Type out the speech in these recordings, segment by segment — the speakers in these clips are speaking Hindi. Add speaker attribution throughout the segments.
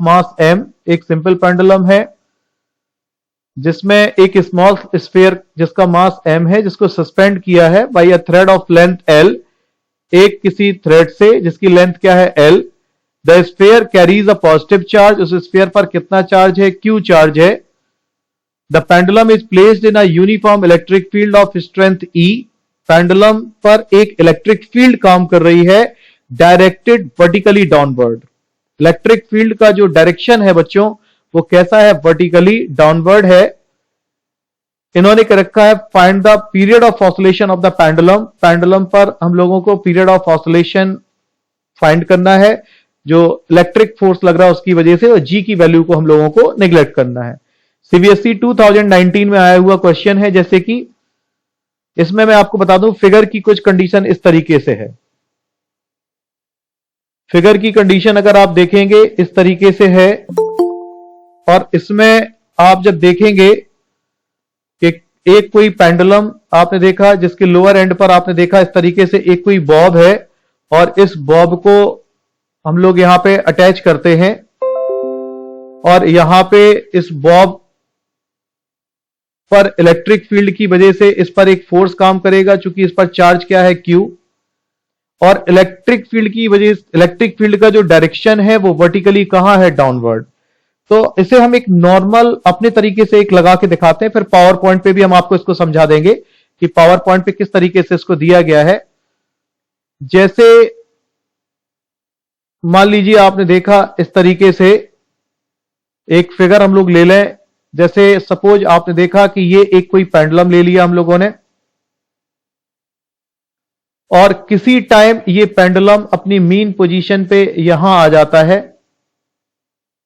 Speaker 1: मास m, एक सिंपल पेंडुलम है जिसमें एक स्मॉल स्फीयर जिसका मास m है, जिसको सस्पेंड किया है by a thread of length l, एक किसी थ्रेड से जिसकी लेंथ क्या है l। The sphere carries a positive charge, उस स्फीयर पर कितना चार्ज है, q चार्ज है। The pendulum is placed in a uniform electric field of strength E, pendulum पर एक इलेक्ट्रिक फील्ड काम कर रही है directed vertically downward. Electric field का जो डायरेक्शन है बच्चों वो कैसा है, वर्टिकली डाउनवर्ड है। इन्होंने क्या रखा है, find the period of oscillation of the pendulum, pendulum पर हम लोगों को पीरियड ऑफ ऑसिलेशन फाइंड करना है, जो इलेक्ट्रिक फोर्स लग रहा है उसकी वजह से, और जी की वैल्यू को हम लोगों को निगलेक्ट करना है। सीबीएसई 2019 में आया हुआ क्वेश्चन है, जैसे कि इसमें मैं आपको बता दूं फिगर की कुछ कंडीशन इस तरीके से है। फिगर की कंडीशन अगर आप देखेंगे इस तरीके से है, और इसमें आप जब देखेंगे कि एक कोई पेंडुलम आपने देखा जिसके लोअर एंड पर आपने देखा इस तरीके से एक कोई बॉब है, और इस बॉब को हम लोग यहां पे अटैच करते हैं, और यहां पे इस बॉब पर इलेक्ट्रिक फील्ड की वजह से इस पर एक फोर्स काम करेगा, चूंकि इस पर चार्ज क्या है Q, और इलेक्ट्रिक फील्ड की वजह, इलेक्ट्रिक फील्ड का जो डायरेक्शन है वो वर्टिकली कहां है, डाउनवर्ड। तो इसे हम एक नॉर्मल अपने तरीके से एक लगा के दिखाते हैं, फिर पावर पॉइंट पे भी हम आपको इसको समझा देंगे कि पावर पॉइंट पे किस तरीके से इसको दिया गया है। जैसे मान लीजिए आपने देखा इस तरीके से एक फिगर हम लोग ले लें, जैसे सपोज आपने देखा कि ये एक कोई पेंडुलम ले लिया हम लोगों ने, और किसी टाइम ये पेंडुलम अपनी मीन पोजीशन पे यहां आ जाता है।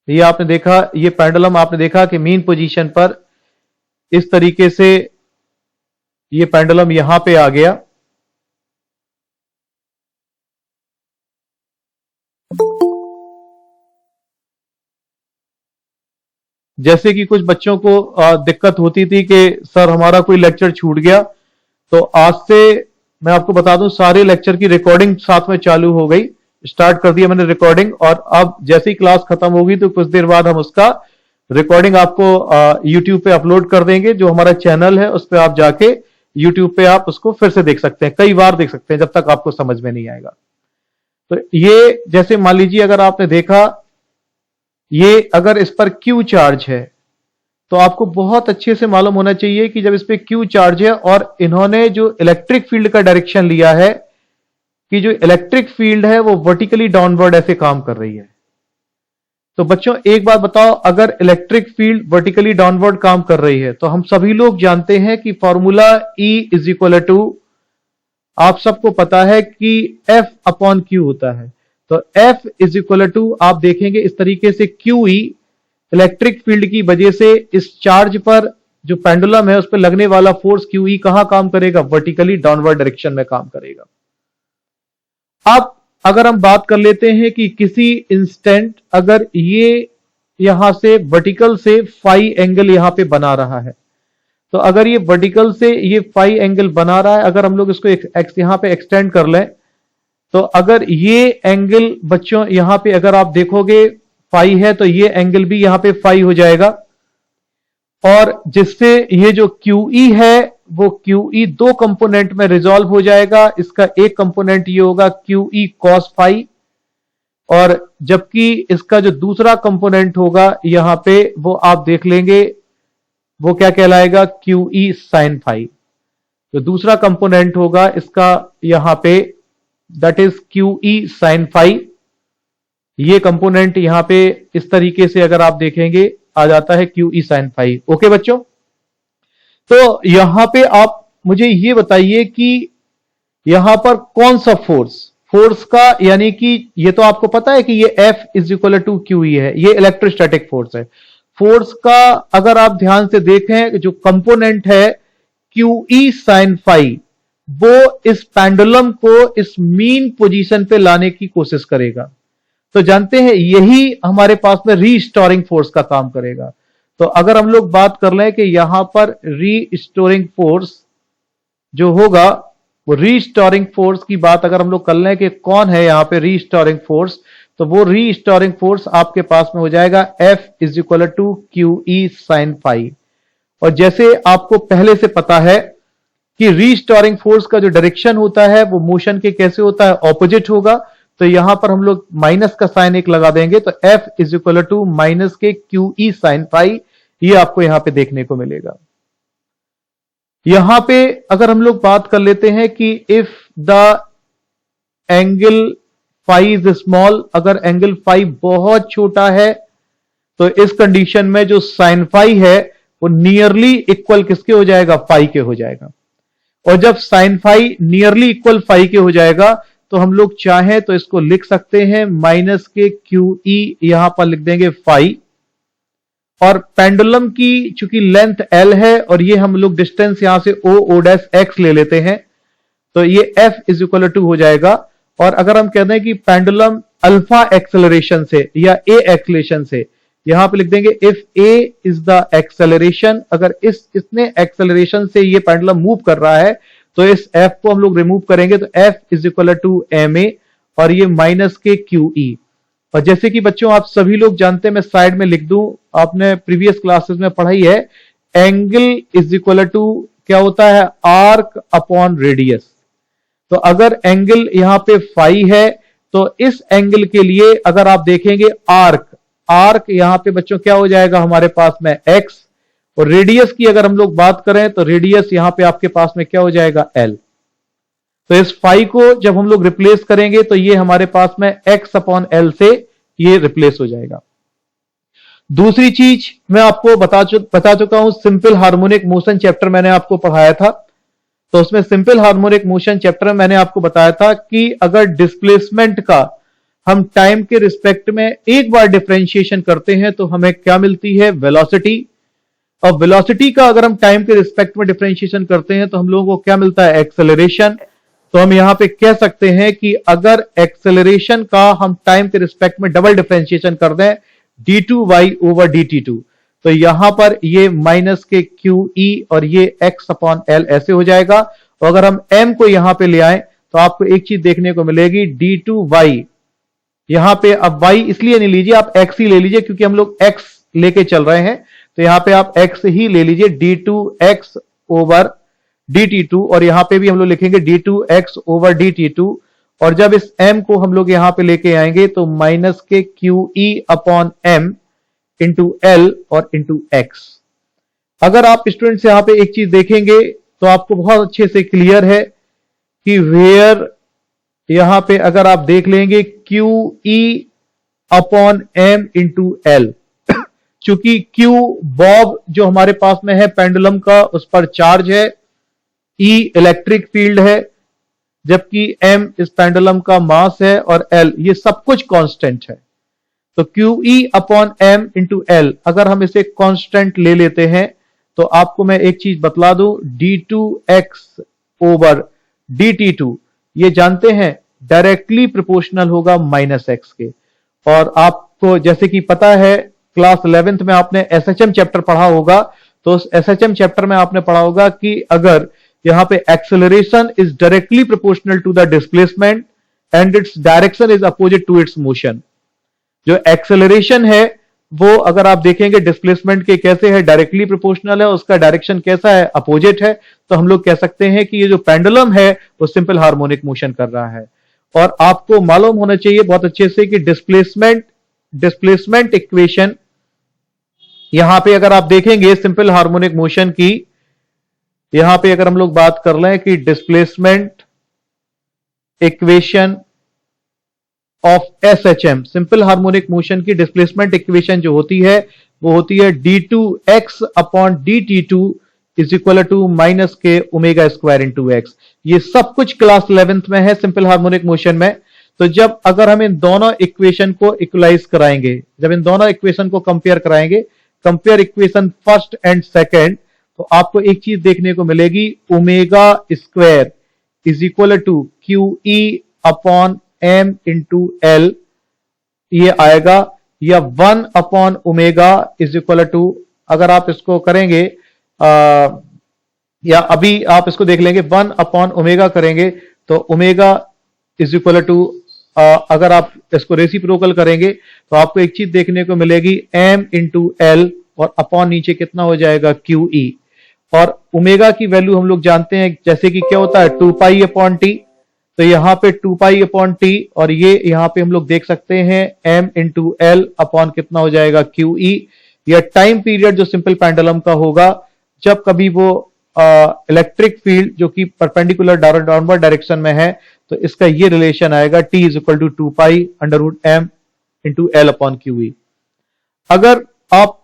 Speaker 1: ये आपने देखा, ये पेंडुलम आपने देखा कि मीन पोजीशन पर इस तरीके से ये पेंडुलम यहां पे आ गया। जैसे कि कुछ बच्चों को दिक्कत होती थी कि सर हमारा कोई लेक्चर छूट गया, तो आज से मैं आपको बता दूं सारे लेक्चर की रिकॉर्डिंग साथ में चालू हो गई, स्टार्ट कर दिया मैंने रिकॉर्डिंग, और अब जैसे ही क्लास खत्म होगी तो कुछ देर बाद हम उसका रिकॉर्डिंग आपको यूट्यूब पे अपलोड कर देंगे। जो हमारा चैनल है उस पर आप जाके यूट्यूब पे आप उसको फिर से देख सकते हैं, कई बार देख सकते हैं जब तक आपको समझ में नहीं आएगा। तो ये जैसे मान लीजिए अगर आपने देखा, ये अगर इस पर Q चार्ज है, तो आपको बहुत अच्छे से मालूम होना चाहिए कि जब इस पे Q चार्ज है और इन्होंने जो इलेक्ट्रिक फील्ड का डायरेक्शन लिया है कि जो इलेक्ट्रिक फील्ड है वो वर्टिकली डाउनवर्ड ऐसे काम कर रही है। तो बच्चों एक बात बताओ, अगर इलेक्ट्रिक फील्ड वर्टिकली डाउनवर्ड काम कर रही है तो हम सभी लोग जानते हैं कि formula E is equal to, आप सबको पता है कि F अपॉन Q होता है। तो F इज इक्वल टू आप देखेंगे इस तरीके से QE, इलेक्ट्रिक फील्ड की वजह से इस चार्ज पर जो पेंडुलम है उस पर लगने वाला फोर्स QE कहां काम करेगा, वर्टिकली डाउनवर्ड डायरेक्शन में काम करेगा। अब अगर हम बात कर लेते हैं कि किसी इंस्टेंट अगर ये यहां से वर्टिकल से फाई एंगल यहां पे बना रहा है, तो अगर ये वर्टिकल से ये फाई एंगल बना रहा है, अगर हम लोग इसको यहां पे एक्सटेंड कर लें, तो अगर ये एंगल बच्चों यहां पे अगर आप देखोगे फाई है, तो ये एंगल भी यहां पे फाई हो जाएगा, और जिससे ये जो QE है वो QE दो कंपोनेंट में रिजॉल्व हो जाएगा। इसका एक कंपोनेंट ये होगा QE cos फाई, और जबकि इसका जो दूसरा कंपोनेंट होगा यहां पे वो आप देख लेंगे वो क्या कहलाएगा, QE sin फाई। तो दूसरा कंपोनेंट होगा इसका यहां पे, that is QE sin phi. ये कंपोनेंट यहां पे इस तरीके से अगर आप देखेंगे आ जाता है QE sin फाई। ओके बच्चों, तो यहां पे आप मुझे ये बताइए कि यहां पर कौन सा फोर्स का, यानी कि ये तो आपको पता है कि ये F is equal to QE है, ये इलेक्ट्रोस्टैटिक फोर्स है। फोर्स का अगर आप ध्यान से देखें जो कंपोनेंट है QE sin फाई, वो इस पेंडुलम को इस मीन पोजीशन पे लाने की कोशिश करेगा। तो जानते हैं यही हमारे पास में रीस्टोरिंग फोर्स का काम करेगा। तो अगर हम लोग बात कर लें कि यहां पर रीस्टोरिंग फोर्स जो होगा, वो रीस्टोरिंग फोर्स की बात अगर हम लोग कर लें कि कौन है यहां पे रीस्टोरिंग फोर्स, तो वो रीस्टोरिंग फोर्स आपके पास में हो जाएगा F is equal to Q E sine phi. और जैसे आपको पहले से पता है कि रीस्टोरिंग फोर्स का जो डायरेक्शन होता है वो मोशन के कैसे होता है, ऑपोजिट होगा। तो यहां पर हम लोग माइनस का साइन एक लगा देंगे, तो F is equal to minus K Q E sine phi, ये आपको यहां पे देखने को मिलेगा। यहां पे अगर हम लोग बात कर लेते हैं कि if the angle phi is small, अगर एंगल फाई बहुत छोटा है तो इस कंडीशन में जो साइन फाई है वो नियरली इक्वल किसके हो जाएगा, फाई के हो जाएगा। और जब sine phi nearly equal phi के हो जाएगा तो हम लोग चाहें तो इसको लिख सकते हैं माइनस के क्यू ई, यहां पर लिख देंगे फाई। और पेंडुलम की चूंकि लेंथ एल है और ये हम लोग डिस्टेंस यहां से ओ डैश एक्स ले लेते हैं, तो ये एफ इज इक्वल टू हो जाएगा। और अगर हम कहते हैं कि पेंडुलम अल्फा एक्सेलरेशन से या ए एक्सेलरेशन से, यहां पे लिख देंगे if A is the acceleration, अगर इतने एक्सेलरेशन से ये पेंडुलम मूव कर रहा है तो इस एफ को हम लोग रिमूव करेंगे, तो F is equal to M A और ये माइनस के क्यू ई। और जैसे कि बच्चों आप सभी लोग जानते हैं, मैं साइड में लिख दूं, आपने प्रीवियस क्लासेस में पढ़ाई है, एंगल इज इक्वल टू क्या होता है, आर्क अपॉन रेडियस। तो अगर एंगल यहां पे फाई है तो इस एंगल के लिए अगर आप देखेंगे आर्क यहां पे बच्चों क्या हो जाएगा हमारे पास में एक्स, और रेडियस की अगर हम लोग बात करें तो रेडियस यहां पे आपके पास में क्या हो जाएगा, एल। तो इस फाई को जब हम लोग रिप्लेस करेंगे तो ये हमारे पास में एक्स अपॉन एल से ये रिप्लेस हो जाएगा। दूसरी चीज मैं आपको बता चुका हूं, सिंपल हार्मोनिक मोशन चैप्टर मैंने आपको पढ़ाया था। तो उसमें सिंपल हार्मोनिक मोशन चैप्टर में मैंने आपको बताया था कि अगर डिस्प्लेसमेंट का हम टाइम के रिस्पेक्ट में एक बार डिफरेंशिएशन करते हैं तो हमें क्या मिलती है, वेलोसिटी। और वेलोसिटी का अगर हम टाइम के रिस्पेक्ट में डिफरेंशिएशन करते हैं तो हम लोगों को क्या मिलता है, एक्सेलरेशन। तो हम यहां पे कह सकते हैं कि अगर एक्सेलरेशन का हम टाइम के रिस्पेक्ट में डबल डिफरेंशिएशन कर दें d2y ओवर dt2, तो यहां पर ये माइनस के क्यू ई और ये x अपॉन एल ऐसे हो जाएगा। और अगर हम m को यहां पे ले आए तो आपको एक चीज देखने को मिलेगी, d2y, यहां पे अब y इसलिए नहीं लीजिए, आप x ही ले लीजिए क्योंकि हम लोग x लेके चल रहे हैं, तो यहां पे आप x ही ले लीजिए, d2x ओवर dt2, और यहां पे भी हम लोग लिखेंगे d2x ओवर dt2। और जब इस m को हम लोग यहां पे लेके आएंगे तो minus K Q E upon m into L और इंटू एक्स। अगर आप स्टूडेंट्स यहां पे एक चीज देखेंगे तो आपको बहुत अच्छे से क्लियर है कि वेयर यहां पे अगर आप देख लेंगे Q E upon M into L, चूंकि क्यू बॉब जो हमारे पास में है पेंडुलम का उस पर चार्ज है, ई इलेक्ट्रिक फील्ड है, जबकि एम इस पेंडुलम का मास है और एल ये सब कुछ कांस्टेंट है। तो Q E upon M into L अगर हम इसे कांस्टेंट ले लेते हैं तो आपको मैं एक चीज बतला दूं, d2x ओवर dt2 ये जानते हैं डायरेक्टली प्रोपोर्शनल होगा माइनस एक्स के। और आपको जैसे कि पता है क्लास 11th में आपने एसएचएम चैप्टर पढ़ा होगा, तो उस एसएचएम चैप्टर में आपने पढ़ा होगा कि अगर यहां पे acceleration is directly proportional to the displacement and its direction is opposite to its motion. जो एक्सेलरेशन है वो अगर आप देखेंगे डिस्प्लेसमेंट के कैसे है, डायरेक्टली प्रोपोर्शनल है, उसका डायरेक्शन कैसा है, अपोजिट है, तो हम लोग कह सकते हैं कि ये जो पेंडुलम है वो सिंपल हार्मोनिक मोशन कर रहा है। और आपको मालूम होना चाहिए बहुत अच्छे से कि डिस्प्लेसमेंट इक्वेशन यहां पे अगर आप देखेंगे सिंपल हार्मोनिक मोशन की, यहां पे अगर हम लोग बात कर लें कि displacement equation of SHM, simple harmonic motion की डिस्प्लेसमेंट इक्वेशन जो होती है वो होती है d2x upon dt2 is equal to minus K omega square into X. ये सब कुछ क्लास 11th में है सिंपल हार्मोनिक मोशन में। तो जब अगर हम इन दोनों इक्वेशन को इक्वलाइज कराएंगे, जब इन दोनों इक्वेशन को कंपेयर कराएंगे, compare equation first and second, तो आपको एक चीज देखने को मिलेगी, omega square is equal to Q E upon M into L ये आएगा, या 1 upon omega is equal to, अगर आप इसको करेंगे या अभी आप इसको देख लेंगे 1 अपॉन ओमेगा करेंगे तो ओमेगा इज इक्वल टू अगर आप इसको रेसिप्रोकल करेंगे तो आपको एक चीज देखने को मिलेगी, m इंटू एल और अपॉन नीचे कितना हो जाएगा QE। और ओमेगा की वैल्यू हम लोग जानते हैं, जैसे कि क्या होता है 2 पाई अपॉन टी, तो यहां पे 2 पाई अपॉन टी, और ये यहां पे हम लोग देख सकते हैं m इंटू एल अपॉन कितना हो जाएगा QE। यह टाइम पीरियड जो सिंपल पेंडुलम का होगा, जब कभी वो इलेक्ट्रिक फील्ड जो कि परपेंडिकुलर डाउनवर्ड डायरेक्शन में है, तो इसका ये रिलेशन आएगा t is equal to 2 pi under root m into L upon QE। अगर आप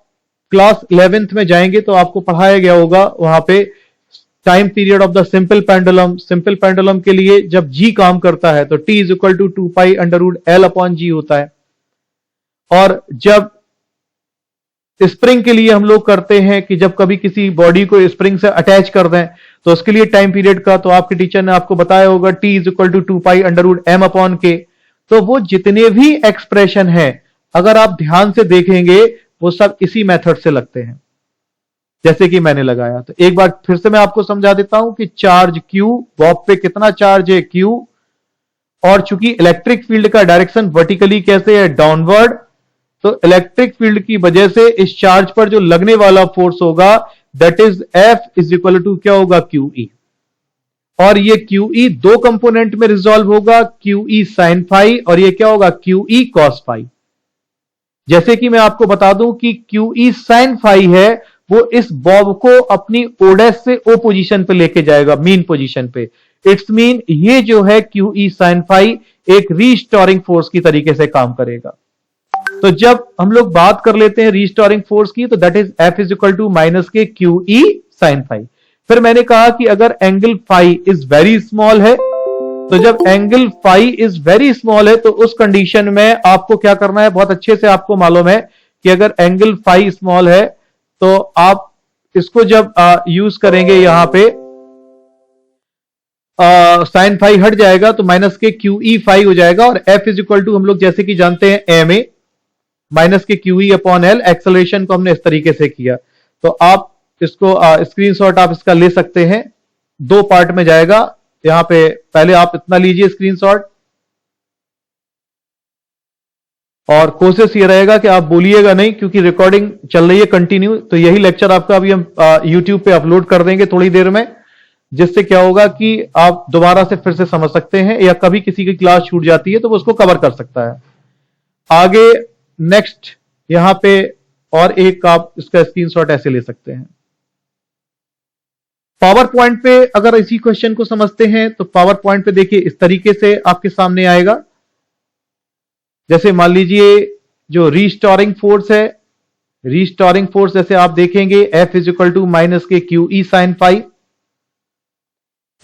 Speaker 1: क्लास 11th में जाएंगे तो आपको पढ़ाया गया होगा वहां पे time period of the simple pendulum के लिए जब g काम करता है तो t is equal to 2 pi under root L upon G होता है। और जब स्प्रिंग के लिए हम लोग करते हैं कि जब कभी किसी बॉडी को स्प्रिंग से अटैच कर दें तो उसके लिए टाइम पीरियड का, तो आपके टीचर ने आपको बताया होगा t is equal to 2 pi under root M upon K. तो वो जितने भी एक्सप्रेशन है अगर आप ध्यान से देखेंगे वो सब इसी मेथड से लगते हैं जैसे कि मैंने लगाया। तो एक बार फिर से मैं आपको समझा देता हूं कि चार्ज Q, बॉब पे कितना चार्ज है Q, और चूंकि इलेक्ट्रिक फील्ड का डायरेक्शन वर्टिकली कैसे है डाउनवर्ड, तो इलेक्ट्रिक फील्ड की वजह से इस चार्ज पर जो लगने वाला फोर्स होगा that is F is equal to क्या होगा QE। और ये QE दो कंपोनेंट में रिजॉल्व होगा, QE sin फाई और ये क्या होगा QE cos फाई। जैसे कि मैं आपको बता दूं कि QE sin फाई है वो इस बॉब को अपनी ओडेस से ओ पोजीशन पे लेके जाएगा, मीन पोजीशन पे। इट्स मीन ये जो है QE sin फाई एक रीस्टोरिंग फोर्स की तरीके से काम करेगा। तो जब हम लोग बात कर लेते हैं रीस्टोरिंग फोर्स की तो that is F is equal to minus K QE sin phi. फिर मैंने कहा कि अगर angle phi is very small है, तो जब angle phi is very small है तो उस कंडीशन में आपको क्या करना है, बहुत अच्छे से आपको मालूम है कि अगर एंगल फाई स्मॉल है तो आप इसको जब यूज करेंगे यहां पे साइन फाई हट जाएगा तो माइनस के QE फाई हो जाएगा, और F इज इक्वल टू हम लोग जैसे कि जानते हैं MA minus K QE upon L। Acceleration को हमने इस तरीके से किया, तो आप इसको स्क्रीनशॉट आप इसका ले सकते हैं, दो पार्ट में जाएगा। यहां पे पहले आप इतना लीजिए स्क्रीनशॉट, और कोशिश ये रहेगा कि आप बोलिएगा नहीं क्योंकि रिकॉर्डिंग चल रही है कंटिन्यू। तो यही लेक्चर आपका अभी हम YouTube पे अपलोड कर देंगे थोड़ी देर में, जिससे क्या होगा कि आप दोबारा से फिर से समझ सकते हैं, या कभी किसी की क्लास छूट जाती है तो वो उसको कवर कर सकता है। आगे नेक्स्ट यहां पे और एक आप इसका स्क्रीनशॉट ऐसे ले सकते हैं। पावर पॉइंट पे अगर इसी क्वेश्चन को समझते हैं तो पावर पॉइंट पे देखिए इस तरीके से आपके सामने आएगा। जैसे मान लीजिए जो रीस्टोरिंग फोर्स है, रीस्टोरिंग फोर्स जैसे आप देखेंगे F is equal to minus K QE sin phi.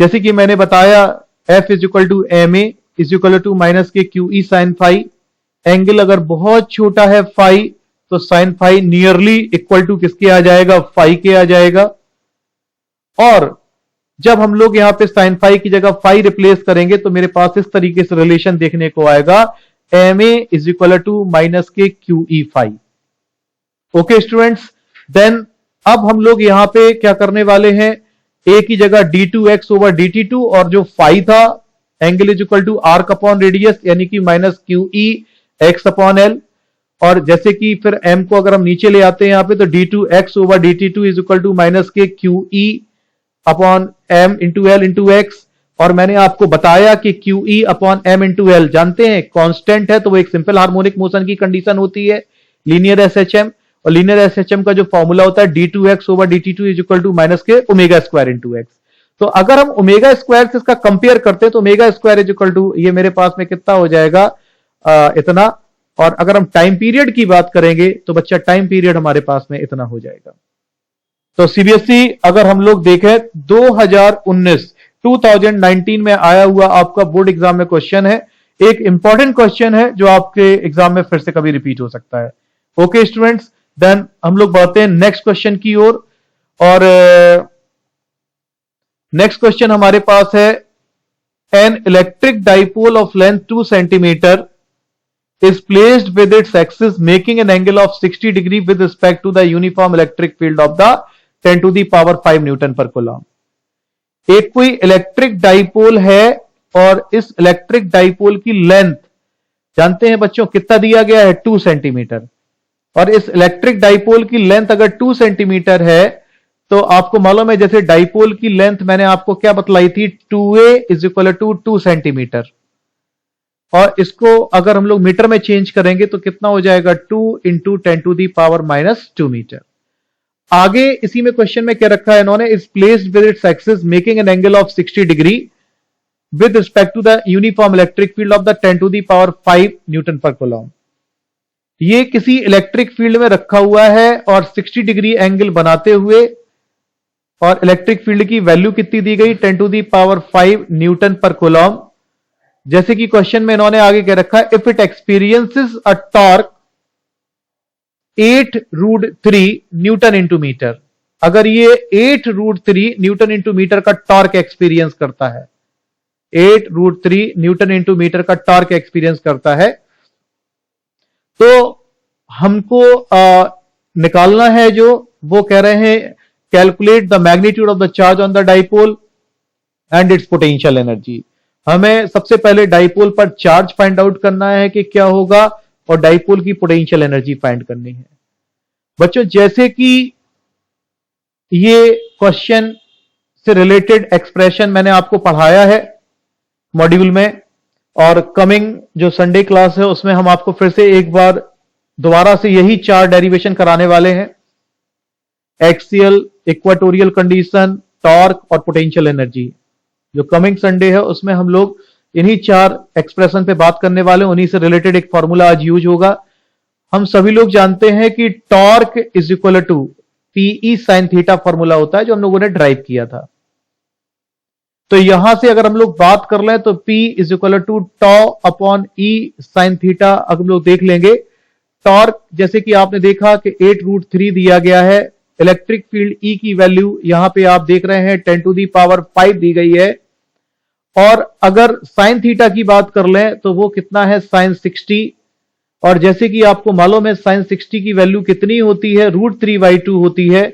Speaker 1: जैसे कि मैंने बताया F is equal to MA is equal to minus K QE sin phi. Angle अगर बहुत छोटा है फाई तो sin phi nearly equal to किसके आ जाएगा, फाई के आ जाएगा। और जब हम लोग यहां पे sin फाई की जगह फाई रिप्लेस करेंगे तो मेरे पास इस तरीके से रिलेशन देखने को आएगा, MA is equal to minus K QE phi. Okay students, then अब हम लोग यहां पे क्या करने वाले हैं, A की जगह d2x ओवर dt2, और जो फाई था angle is equal to arc upon radius यानी कि minus QE x upon L। और जैसे कि फिर m को अगर हम नीचे ले आते हैं यहां पे तो d2x over dt2 is equal to minus K QE upon m into L into X. और मैंने आपको बताया कि QE upon m into L जानते हैं कांस्टेंट है, तो वो एक सिंपल हार्मोनिक मोशन की कंडीशन होती है, लीनियर SHM। और लीनियर SHM का जो फॉर्मूला होता है d2x over dt2 is equal to minus K omega square into X. तो अगर हम ओमेगा स्क्वायर से इसका कंपेयर करते हैं तो omega square is equal to ये मेरे पास में कितना हो जाएगा, इतना। और अगर हम टाइम पीरियड की बात करेंगे तो बच्चा टाइम पीरियड हमारे पास में इतना हो जाएगा। तो CBSE अगर हम लोग देखें 2019 में आया हुआ आपका बोर्ड एग्जाम में क्वेश्चन है, एक इंपॉर्टेंट क्वेश्चन है जो आपके एग्जाम में फिर से कभी रिपीट हो सकता है। ओके स्टूडेंट्स, देन हम लोग बढ़ते हैं नेक्स्ट क्वेश्चन की ओर। और नेक्स्ट क्वेश्चन हमारे पास है, an electric dipole of length 2 centimetre is placed with its axis making an angle of 60 degree with respect to the uniform electric field of the 10 to the power 5 Newton per coulomb. एक कोई इलेक्ट्रिक डाइपोल है और इस इलेक्ट्रिक डाइपोल की लेंथ जानते हैं बच्चों कितना दिया गया है? 2 सेंटीमीटर। और इस इलेक्ट्रिक डाइपोल की लेंथ अगर 2 सेंटीमीटर है तो आपको मालूम है, जैसे डाइपोल की लेंथ मैंने आपको क्या बतलाई थी, 2a is equal to 2 centimetre. और इसको अगर हम लोग मीटर में चेंज करेंगे तो कितना हो जाएगा? 2 इंटू 10⁻⁻2 मीटर। आगे इसी में क्वेश्चन में क्या रखा है इन्होंने, is placed with its axis making an angle of 60 degree with respect to the uniform electric field of the 10⁵ newton per coulomb. ये किसी इलेक्ट्रिक फील्ड में रखा हुआ है और 60 डिग्री एंगल बनाते हुए, और इलेक्ट्रिक फील्ड की वैल्यू कितनी दी गई? 10⁵ न्यूटन पर कूलम। जैसे कि क्वेश्चन में इन्होंने आगे क्या रखा है, if it experiences a torque 8√3 newton into metre. अगर ये 8√3 न्यूटन इंटू मीटर का टॉर्क एक्सपीरियंस करता है, 8√3 न्यूटन इंटू मीटर का टॉर्क एक्सपीरियंस करता है, तो हमको निकालना है जो वो कह रहे हैं, calculate the magnitude of the charge on the dipole and it's potential energy. हमें सबसे पहले डाइपोल पर चार्ज फाइंड आउट करना है कि क्या होगा, और डाइपोल की पोटेंशियल एनर्जी फाइंड करनी है। बच्चों जैसे कि ये क्वेश्चन से रिलेटेड एक्सप्रेशन मैंने आपको पढ़ाया है मॉड्यूल में, और कमिंग जो संडे क्लास है उसमें हम आपको फिर से एक बार दोबारा से यही 4 डेरिवेशन कराने वाले हैं, एक्सियल, इक्वाटोरियल कंडीशन, टॉर्क और पोटेंशियल एनर्जी। जो कमिंग संडे है उसमें हम लोग इन्हीं 4 एक्सप्रेशन पे बात करने वाले हैं, उन्हीं से रिलेटेड एक फॉर्मूला आज यूज होगा। हम सभी लोग जानते हैं कि torque is equal to P E sine theta formula होता है, जो हम लोगों ने ड्राइव किया था। तो यहां से अगर हम लोग बात कर लें तो P is equal to tau upon E sine theta. अगर हम लोग देख लेंगे टॉर्क, जैसे कि आपने देखा कि 8√3 दिया गया है, इलेक्ट्रिक फील्ड E की वैल्यू यहां पे आप देख रहे हैं 10⁵ दी गई है, और अगर साइन थीटा की बात कर लें तो वो कितना है, साइन 60। और जैसे कि आपको मालूम है साइन 60 की वैल्यू कितनी होती है, √3/2 होती है।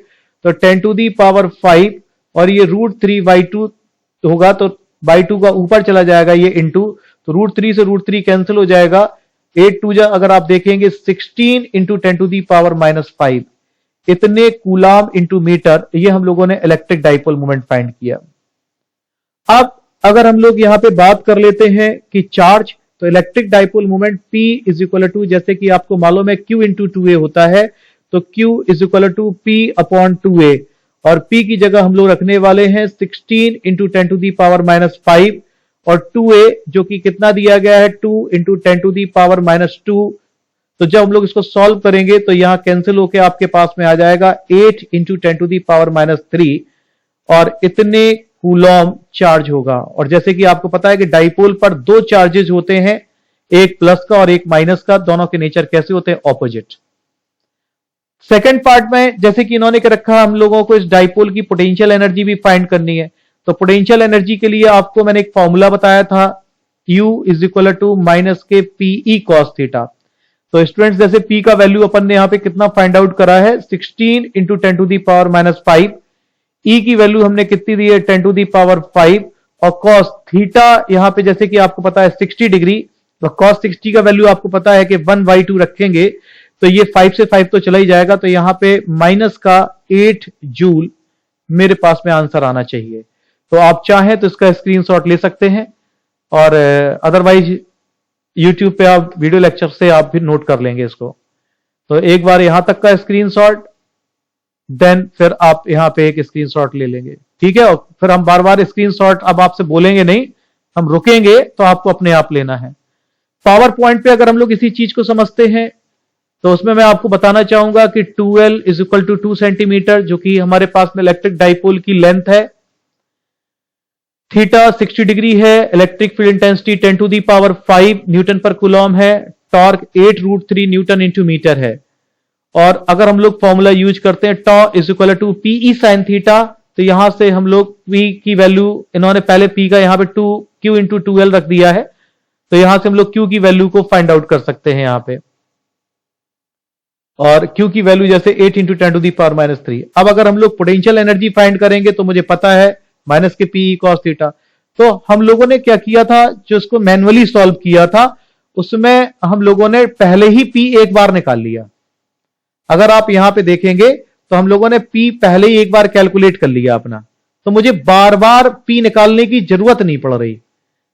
Speaker 1: तो 10⁵, और ये √3/2 होगा तो /2 का ऊपर चला जाएगा ये इंटू, तो √3 से √3 कैंसिल हो जाएगा। 8×2 अगर आप देखेंगे 16 इंटू 10⁻⁻5, इतने कूलाम इंटू मीटर, ये हम लोगों ने इलेक्ट्रिक डाइपोल मोमेंट फाइंड किया। अब अगर हम लोग यहां पे बात कर लेते हैं कि चार्ज, तो electric dipole moment P is equal to, जैसे कि आपको मालूम है Q इंटू 2a होता है, तो Q is equal to P upon 2a, और P की जगह हम लोग रखने वाले हैं 16 इंटू 10⁻⁻5, और 2a जो कि कितना दिया गया है, 2 इंटू 10⁻⁻2। तो जब हम लोग इसको सॉल्व करेंगे तो यहां कैंसिल होके आपके पास में आ जाएगा 8 इंटू 10⁻3, और इतने कूलॉम चार्ज होगा। और जैसे कि आपको पता है कि डाइपोल पर 2 चार्जेस होते हैं, एक प्लस का और एक माइनस का, दोनों के नेचर कैसे होते हैं, ऑपोजिट। सेकेंड पार्ट में जैसे कि इन्होंने क्या रखा, हम लोगों को इस डाइपोल की पोटेंशियल एनर्जी भी फाइंड करनी है। तो पोटेंशियल एनर्जी के लिए आपको मैंने एक फॉर्मूला बताया था, U is equal to minus K PE cos theta. तो स्टूडेंट्स जैसे P का वैल्यू अपन ने यहां पे कितना फाइंड आउट करा है, 16 इंटू 10⁻⁻5, E की वैल्यू हमने कितनी दी है, 10⁻5, और cos थीटा यहां पे जैसे कि आपको पता है 60 डिग्री, तो cos 60 का वैल्यू आपको पता है कि 1/2 रखेंगे तो ये 5 से 5 तो चला ही जाएगा, तो यहां पे माइनस का 8 जूल मेरे पास में आंसर आना चाहिए। तो आप चाहें तो इसका स्क्रीनशॉट ले सकते हैं, और अदरवाइज यूट्यूब पे आप वीडियो लेक्चर से आप भी नोट कर लेंगे इसको। तो एक बार यहां तक का स्क्रीनशॉट, देन फिर आप यहां पे एक स्क्रीनशॉट ले लेंगे, ठीक है। और फिर हम बार बार स्क्रीनशॉट अब आपसे बोलेंगे नहीं, हम रुकेंगे तो आपको अपने आप लेना है। पावर पॉइंट पे अगर हम लोग इसी चीज को समझते हैं तो उसमें मैं आपको बताना चाहूंगा कि 2L is equal to 2 centimetre, जो कि हमारे पास में इलेक्ट्रिक डाइपोल की लेंथ है। थीटा 60 डिग्री है, electric field intensity 10⁵ newton per coulomb है, टॉर्क 8√3 न्यूटन इंटू मीटर है। और अगर हम लोग फॉर्मूला यूज करते हैं tau is equal to PE sine theta, तो यहां से हम लोग P की वैल्यू, इन्होंने पहले P का यहां पे Q इंटू 2L रख दिया है, तो यहां से हम लोग Q की वैल्यू को फाइंड आउट कर सकते हैं यहां पे, और Q की वैल्यू जैसे 8 इंटू 10⁻3। अब अगर हम लोग पोटेंशियल एनर्जी फाइंड करेंगे तो मुझे पता है minus K PE cos theta. तो हम लोगों ने क्या किया था, जो इसको मैन्युअली सॉल्व किया था, उसमें हम लोगों ने पहले ही P एक बार निकाल लिया। अगर आप यहां पे देखेंगे तो हम लोगों ने P पहले ही एक बार कैलकुलेट कर लिया अपना, तो मुझे बार बार P निकालने की जरूरत नहीं पड़ रही।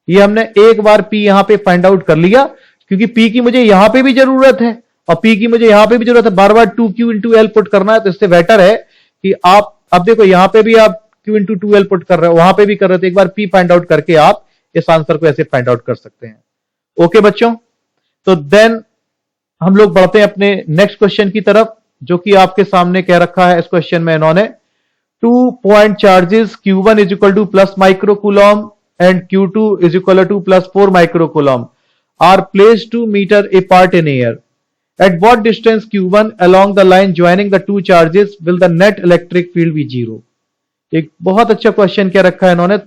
Speaker 1: ये हमने एक बार P यहां पे फाइंड आउट कर लिया, क्योंकि P की मुझे यहां पे भी जरूरत है और P की मुझे यहां पे भी जरूरत है। बार बार 2Q इंटू एल पुट करना है, तो इससे बेटर है कि आप अब देखो यहां पे भी आप Q इंटू 2L पुट कर रहे हो, वहां पे भी कर रहे थे, एक बार P फाइंड आउट करके आप इस आंसर को ऐसे फाइंड आउट कर सकते हैं। ओके बच्चों, तो देन हम लोग बढ़ते हैं अपने नेक्स्ट क्वेश्चन की तरफ, जो कि आपके सामने कह रखा है इस क्वेश्चन में इन्होंने 2 point charges Q1 is equal two plus microcoulomb and Q2 is equal to plus 4 microcoulomb are placed 2 meter apart in air. At what distance Q1 along the line joining the two charges will the net electric field be 0? एक बहुत अच्छा क्वेश्चन क्या रखा है इन्होंने,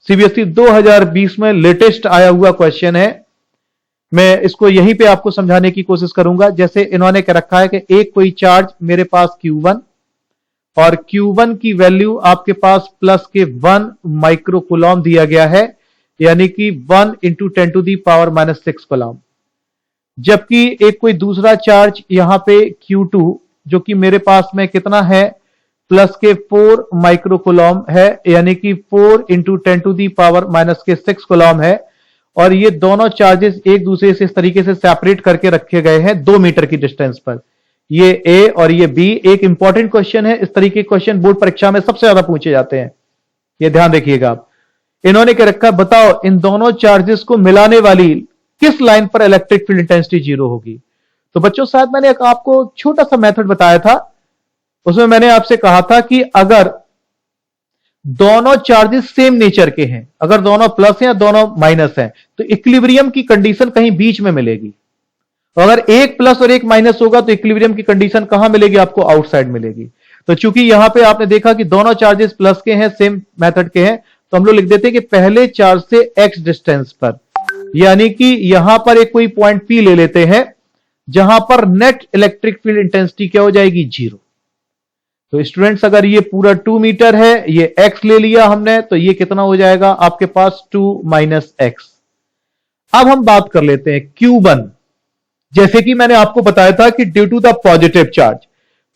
Speaker 1: सीबीएसई 2020 में लेटेस्ट आया हुआ क्वेश्चन है। मैं इसको यहीं पे आपको समझाने की कोशिश करूंगा। जैसे इन्होंने क्या रखा है कि एक कोई चार्ज मेरे पास Q1 और Q1 की वैल्यू आपके पास प्लस के 1 माइक्रोकूलम दिया गया है, यानी कि 1 into 10 to the power minus 6 coulomb. जबकि एक कोई दूसरा चार्ज यहां पे Q2 जो कि मेरे पास में कितना है, प्लस के 4 माइक्रोकूलम है, यानी कि 4 into 10 to the power minus के 6 कूलम है। और ये दोनों चार्जेस एक दूसरे से इस तरीके से सेपरेट करके रखे गए हैं 2 मीटर की डिस्टेंस पर। ये ए और ये बी। एक इंपॉर्टेंट क्वेश्चन है, इस तरीके के क्वेश्चन बोर्ड परीक्षा में सबसे ज्यादा पूछे जाते हैं, ये ध्यान रखिएगा आप। इन्होंने क्या रखा, बताओ इन दोनों चार्जेस को मिलाने वाली किस लाइन पर इलेक्ट्रिक फील्ड इंटेंसिटी 0 होगी। तो बच्चों शायद मैंने आपको छोटा सा मेथड बताया था, उसमें मैंने आपसे कहा था कि अगर दोनों चार्जेस सेम नेचर के हैं, अगर दोनों प्लस हैं या दोनों माइनस हैं, तो इक्विलिब्रियम की कंडीशन कहीं बीच में मिलेगी। अगर एक प्लस और एक माइनस होगा तो इक्विलिब्रियम की कंडीशन कहां मिलेगी, आपको आउटसाइड मिलेगी। तो चूंकि यहां पे आपने देखा कि दोनों चार्जेस प्लस के हैं, सेम मेथड के हैं, तो हम लोग लिख देते हैं कि पहले चार्ज से x डिस्टेंस पर, यानी कि यहां पर एक कोई पॉइंट P ले लेते हैं जहां पर नेट इलेक्ट्रिक फील्ड इंटेंसिटी क्या हो जाएगी, 0। तो स्टूडेंट्स अगर ये पूरा 2 मीटर है, ये x ले लिया हमने, तो ये कितना हो जाएगा आपके पास 2 माइनस x। अब हम बात कर लेते हैं Q1। जैसे कि मैंने आपको बताया था कि due to the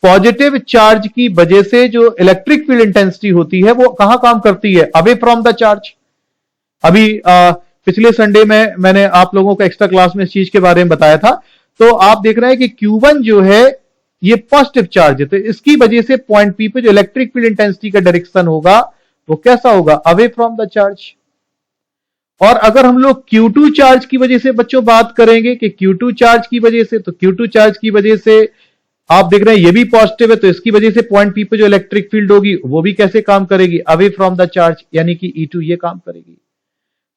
Speaker 1: positive charge की वजह से जो इलेक्ट्रिक फील्ड इंटेंसिटी होती है वो कहां काम करती है, अवे फ्रॉम द चार्ज। अभी पिछले संडे में मैंने आप लोगों को एक्स्ट्रा क्लास में इस चीज के बारे में बताया था। तो आप देख रहे हैं कि Q1 जो है ये पॉजिटिव चार्ज है, तो इसकी वजह से पॉइंट P पे जो इलेक्ट्रिक फील्ड इंटेंसिटी का डायरेक्शन होगा वो कैसा होगा, अवे फ्रॉम द चार्ज। और अगर हम लोग Q2 चार्ज की वजह से बच्चों बात करेंगे कि Q2 चार्ज की वजह से, तो Q2 चार्ज की वजह से आप देख रहे हैं ये भी पॉजिटिव है, तो इसकी वजह से पॉइंट P पे जो इलेक्ट्रिक फील्ड होगी वो भी कैसे काम करेगी, अवे फ्रॉम द चार्ज, यानी कि E2 ये काम करेगी।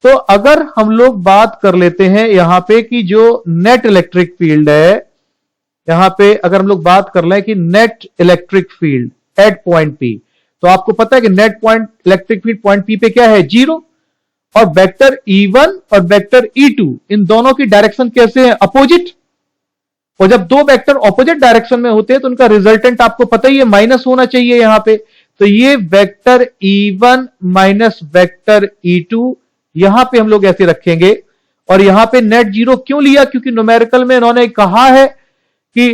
Speaker 1: तो अगर हम लोग बात कर लेते हैं यहां पे कि जो नेट इलेक्ट्रिक फील्ड है, यहां पे अगर हम लोग बात कर लें कि net electric field at point P, तो आपको पता है कि net point electric field point P पे क्या है, 0। और वेक्टर E1 और वेक्टर E2 इन दोनों की डायरेक्शन कैसे है, अपोजिट। और जब दो वेक्टर ऑपोजिट डायरेक्शन में होते हैं तो उनका रिजल्टेंट आपको पता ही है माइनस होना चाहिए यहां पे। तो ये vector E1 minus vector E2 यहां पे हम लोग ऐसे रखेंगे। और यहां पे नेट 0 क्यों लिया, क्योंकि न्यूमेरिकल में इन्होंने कहा है कि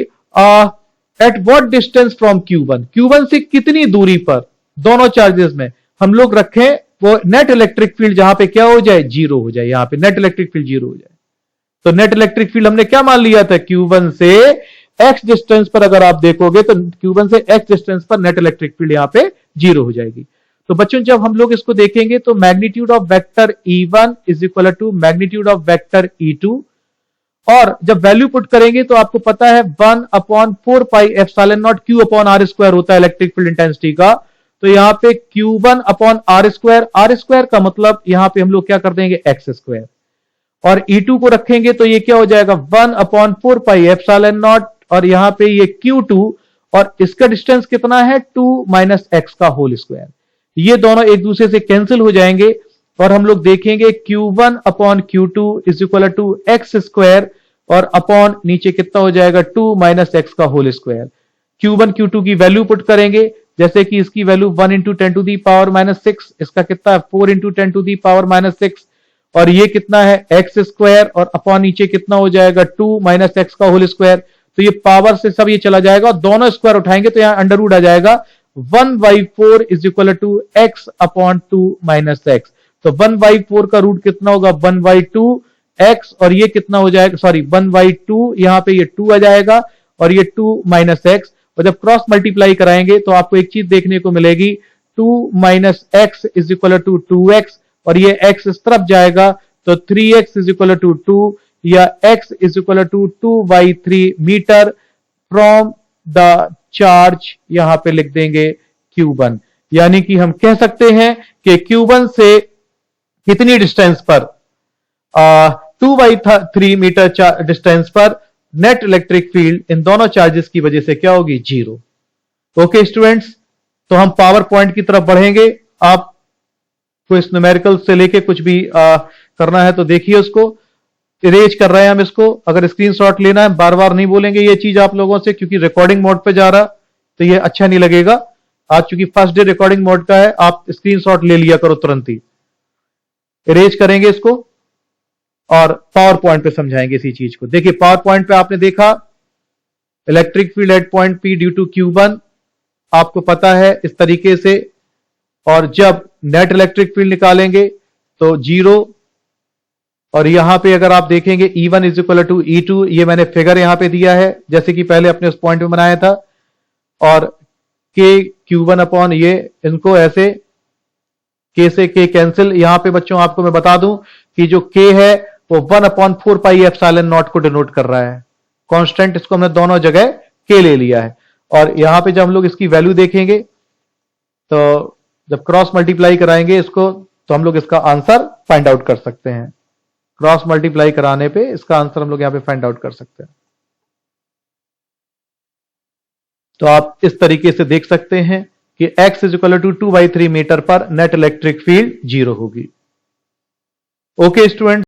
Speaker 1: at what distance from Q1 से कितनी दूरी पर दोनों चार्जेस में हम लोग रखें वो नेट इलेक्ट्रिक फील्ड जहां पे क्या हो जाए, 0 हो जाए। यहां पे नेट इलेक्ट्रिक फील्ड 0 हो जाए। तो नेट इलेक्ट्रिक फील्ड हमने क्या मान लिया था, Q1 से x डिस्टेंस पर अगर आप देखोगे तो Q1 से x डिस्टेंस पर नेट इलेक्ट्रिक फील्ड यहां पे 0 हो जाएगी। तो बच्चों जब हम लोग इसको देखेंगे तो magnitude of vector E1 is equal to magnitude of vector E2, और जब वैल्यू पुट करेंगे तो आपको पता है 1/4 pi epsilon not Q upon R square होता है इलेक्ट्रिक फील्ड इंटेंसिटी का। तो यहां पे Q1 अपॉन R स्क्वायर का मतलब यहां पे हम लोग क्या कर देंगे, x स्क्वायर। और E2 को रखेंगे तो ये क्या हो जाएगा, 1/4 पाई एप्सिलॉन नॉट, और यहां पे ये Q2 और इसका डिस्टेंस कितना है, 2 माइनस x का होल स्क्वायर। ये दोनों एक दूसरे से कैंसिल हो जाएंगे और हम लोग देखेंगे Q1 upon Q2 is equal to X square, और अपॉन नीचे कितना हो जाएगा, 2 माइनस एक्स का होल स्क्वायर। Q1 Q2 की वैल्यू पुट करेंगे, जैसे कि इसकी value 1 into 10 to the power minus 6, इसका कितना है 4 into 10 to the power minus 6, और ये कितना है एक्स स्क्वायर, और अपॉन नीचे कितना हो जाएगा 2 माइनस एक्स का होल स्क्वायर। तो ये पावर से सब ये चला जाएगा और दोनों स्क्वायर उठाएंगे तो यहां अंडर रूट आ जाएगा 1/4 is equal to X upon 2 minus X. तो 1/4 का रूट कितना होगा 1/2 एक्स, और ये कितना हो जाएगा, सॉरी 1/2, यहां पे ये 2 आ जाएगा और ये 2 माइनस एक्स। और जब क्रॉस मल्टीप्लाई कराएंगे तो आपको एक चीज देखने को मिलेगी 2 minus X is equal to 2x, और ये x इस तरफ जाएगा तो 3x इज इक्वल टू 2, या x is equal to 2/3 metre from the charge, यहां पे लिख देंगे Q1। यानी कि हम कह सकते हैं कि Q1 से कितनी डिस्टेंस पर 2/3 मीटर डिस्टेंस पर नेट इलेक्ट्रिक फील्ड इन दोनों चार्जेस की वजह से क्या होगी 0। ओके स्टूडेंट्स, तो हम पावर पॉइंट की तरफ बढ़ेंगे। आपको इस न्यूमेरिकल से लेके कुछ भी करना है तो देखिए, उसको इरेज कर रहे हैं हम इसको। अगर स्क्रीनशॉट लेना है, बार बार नहीं बोलेंगे ये चीज आप लोगों से, क्योंकि रिकॉर्डिंग मोड पे जा रहा तो ये अच्छा नहीं लगेगा। आज चूंकि फर्स्ट डे रिकॉर्डिंग मोड का है, आप स्क्रीनशॉट ले लिया करो तुरंत ही। इरेज करेंगे इसको और पावर पॉइंट पे समझाएंगे इसी चीज को। देखिए पावर पॉइंट पे आपने देखा electric field at point P due to Q1 आपको पता है इस तरीके से, और जब नेट इलेक्ट्रिक फील्ड निकालेंगे तो 0, और यहां पे अगर आप देखेंगे E1 is equal to E2, ये मैंने फिगर यहां पे दिया है जैसे कि पहले अपने उस पॉइंट में बनाया था, और K Q1 अपॉन ये, इनको ऐसे K से K कैंसिल। यहां पे बच्चों आपको मैं बता दूं कि जो K है वो 1/4πε0 को डिनोट कर रहा है, कांस्टेंट, इसको हमने दोनों जगह K ले लिया है। और यहां पे जब हम लोग इसकी वैल्यू देखेंगे तो जब क्रॉस मल्टीप्लाई कराएंगे इसको, तो हम लोग इसका आंसर फाइंड आउट कर सकते हैं। क्रॉस मल्टीप्लाई कराने पे इसका आंसर हम लोग यहां पे फाइंड आउट कर सकते हैं। तो आप इस तरीके से देख सकते हैं कि x is equal to 2/3 metre पर नेट इलेक्ट्रिक फील्ड 0 होगी। Okay student.